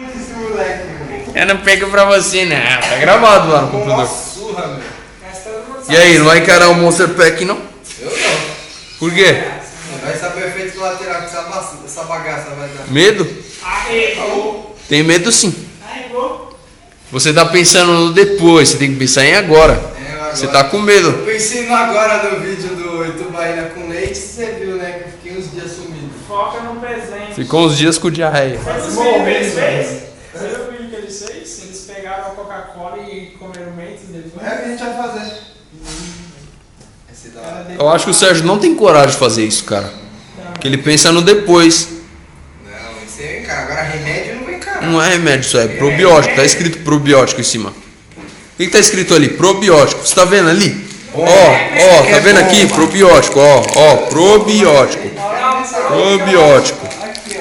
Esse moleque, mano. Eu não pego pra você, não. Tá gravado lá no Uma computador. surra, meu. E aí, não vai encarar o Monster Pack, não? Eu não. Por quê? Vai saber o efeito colateral que essa bagaça vai dar. Medo? Arregou. Tem medo sim. Arregou. Você tá pensando no depois, você tem que pensar em agora. Agora. Você tá com medo. Eu pensei no agora do vídeo do Itubaína com leite, você viu, né? Que eu fiquei uns dias sumido. Foca no presente. Ficou uns dias com diarreia. Sabe os vídeos que eles fez? Você viu o vídeo que eles fez? Eles pegaram a Coca-Cola e comeram mentos depois. É o que a gente vai fazer. Esse da hora. Eu acho que o Sérgio não tem coragem de fazer isso, cara. Porque ele pensa no depois. Não, isso aí, cara. Agora remédio não vem, cara. Não é remédio, isso é probiótico. Tá escrito probiótico em cima. O que tá escrito ali? Probiótico. Você tá vendo ali? Ó, tá vendo aqui? Probiótico, ó, probiótico. Probiótico. Aqui,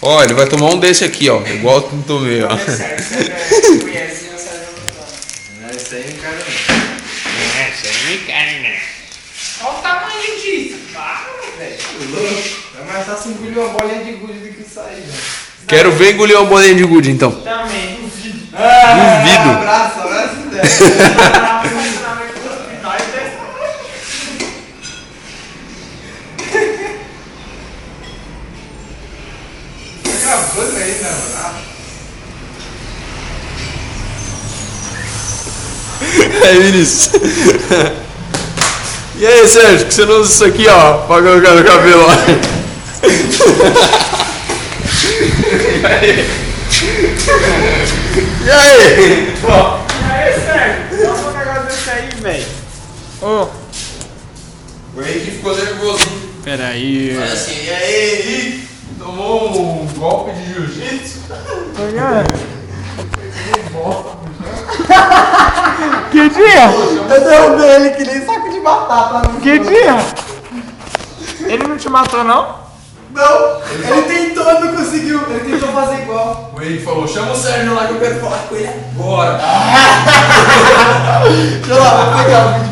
Ó, ele vai tomar um desse aqui, ó. Igual eu tomei, ó. ó. Sérgio conhece, o Sérgio não dá. Isso aí, cara. Olha o tamanho disso. Para, velho. Vai mais fácil engolir uma bolinha de gude do que isso aí, velho. Quero ver engolir uma bolinha de gude, então. Também, duvido. Duvido. Abraço ideia. Gravando aí, né, mano? É, Vinícius. E aí, Sérgio, que você não usa isso aqui, ó, pra colocar no cabelo, ó. E aí? E aí, Sérgio? Dá um negócio desse aí, velho. Ô. O Henrique ficou nervoso. Pera aí. Olha assim, e aí? Tomou um golpe de jiu-jitsu? Que dia? Eu derrubei ele que nem saco de batata. Que dia? Ele não te matou, não? Não, ele tentou, não conseguiu. Ele tentou fazer igual. O Henrique falou, chama o Sérgio lá que eu quero falar com ele agora. Deixa eu lá, vou pegar o vídeo